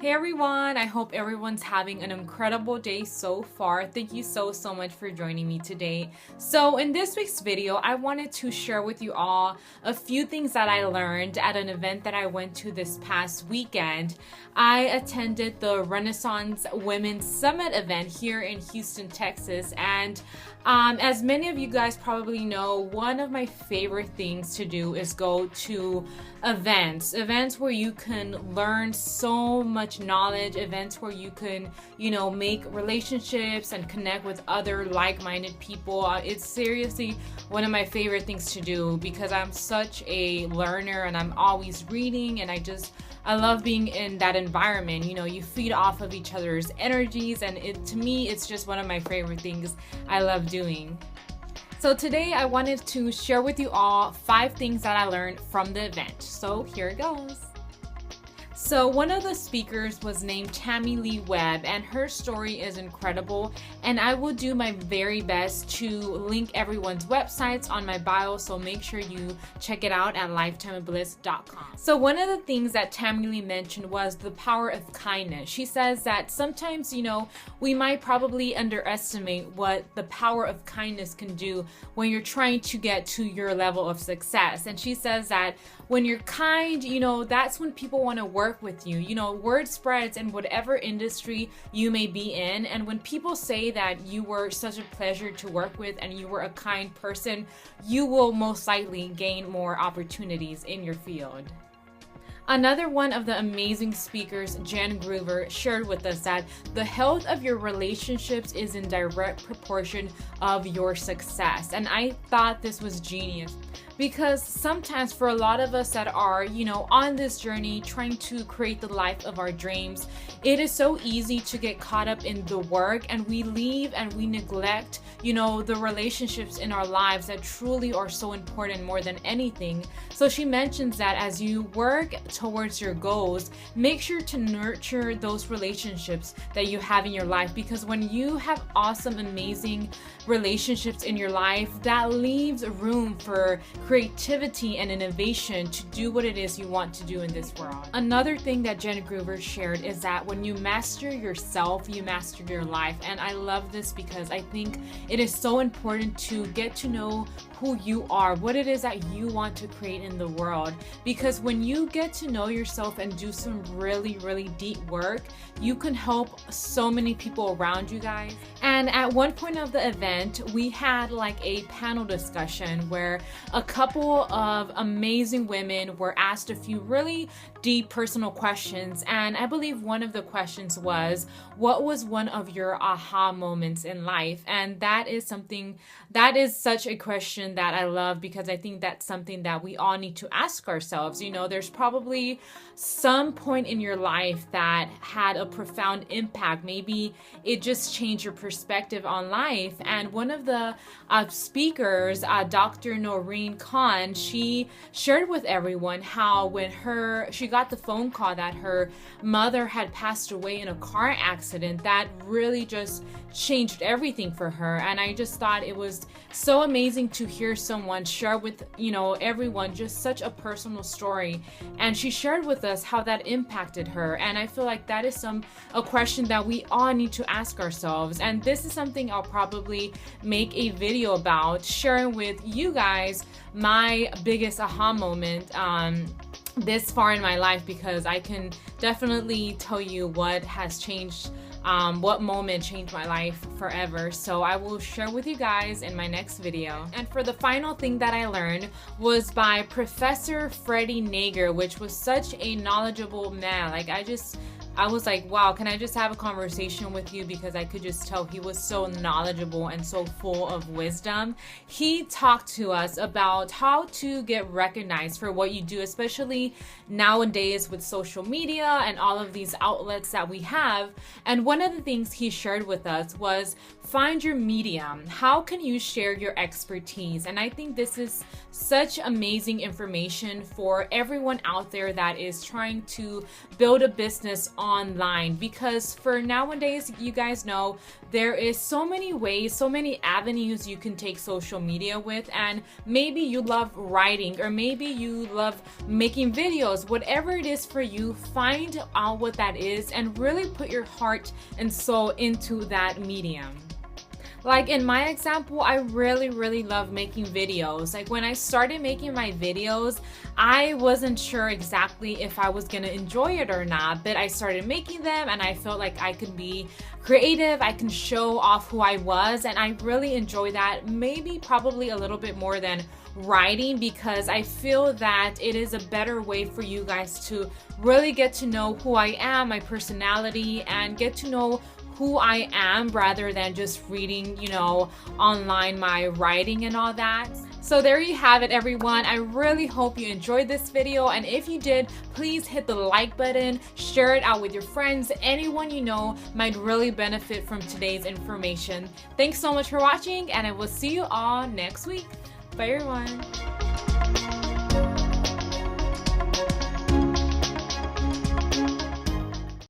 Hey everyone, I hope everyone's having an incredible day so far. Thank you so much for joining me today. So in this week's video, I wanted to share with you all a few things that I learned at an event that I went to this past weekend. I attended the Renaissance Women's Summit event here in Houston, Texas, and as many of you guys probably know, one of my favorite things to do is go to events where you can learn so much knowledge, events where you can, make relationships and connect with other like-minded people. It's seriously one of my favorite things to do because I'm such a learner and I'm always reading, and I love being in that environment. You feed off of each other's energies, and to me, it's just one of my favorite things I love doing. So today I wanted to share with you all 5 things that I learned from the event. So here it goes. So one of the speakers was named Tammy Lee Webb, and her story is incredible, and I will do my very best to link everyone's websites on my bio, so make sure you check it out at lifetimeofbliss.com. So one of the things that Tammy Lee mentioned was the power of kindness. She says that sometimes, we might probably underestimate what the power of kindness can do when you're trying to get to your level of success. And she says that when you're kind, that's when people want to work with you. Word spreads in whatever industry you may be in. And when people say that you were such a pleasure to work with and you were a kind person, you will most likely gain more opportunities in your field. Another one of the amazing speakers, Jen Groover, shared with us that the health of your relationships is in direct proportion of your success. And I thought this was genius, because sometimes for a lot of us that are, on this journey trying to create the life of our dreams, it is so easy to get caught up in the work, and we leave and we neglect, the relationships in our lives that truly are so important more than anything. So she mentions that as you work towards your goals, make sure to nurture those relationships that you have in your life, because when you have awesome, amazing relationships in your life, that leaves room for creativity and innovation to do what it is you want to do in this world. Another thing that Jen Groover shared is that when you master yourself, you master your life. And I love this because I think it is so important to get to know who you are, what it is that you want to create in the world. Because when you get to know yourself and do some really, really deep work, you can help so many people around you guys. And at one point of the event, we had like a panel discussion where a couple of amazing women were asked a few really deep personal questions. And I believe one of the questions was, what was one of your aha moments in life? And that is such a question that I love, because I think that's something that we all need to ask ourselves. There's probably some point in your life that had a profound impact. Maybe it just changed your perspective on life. And one of the speakers, Dr. Noreen Khan, she shared with everyone how when she got the phone call that her mother had passed away in a car accident, that really just changed everything for her. And I just thought it was so amazing to hear someone share with everyone just such a personal story. And she shared with us how that impacted her. And I feel like that is a question that we all need to ask ourselves. And this is something I'll probably make a video about, sharing with you guys my biggest aha moment this far in my life, because I can definitely tell you what has changed, what moment changed my life forever. So I will share with you guys in my next video. And for the final thing that I learned was by Professor Freddie Nager, which was such a knowledgeable man. I was like, wow, can I just have a conversation with you? Because I could just tell he was so knowledgeable and so full of wisdom. He talked to us about how to get recognized for what you do, especially nowadays with social media and all of these outlets that we have. And one of the things he shared with us was find your medium. How can you share your expertise? And I think this is such amazing information for everyone out there that is trying to build a business online, because for nowadays, you guys know, there is so many ways, so many avenues you can take social media with. And maybe you love writing, or maybe you love making videos. Whatever it is for you, find out what that is and really put your heart and soul into that medium. Like in my example, I really love making videos. Like when I started making my videos, I wasn't sure exactly if I was gonna enjoy it or not, but I started making them and I felt like I could be creative, I can show off who I was, and I really enjoy that. Maybe probably a little bit more than writing, because I feel that it is a better way for you guys to really get to know who I am, my personality, and get to know who I am rather than just reading, you know, online my writing and all that. So there you have it, everyone. I really hope you enjoyed this video, and if you did, please hit the like button, share it out with your friends. Anyone you know might really benefit from today's information. Thanks so much for watching, and I will see you all next week. Bye everyone.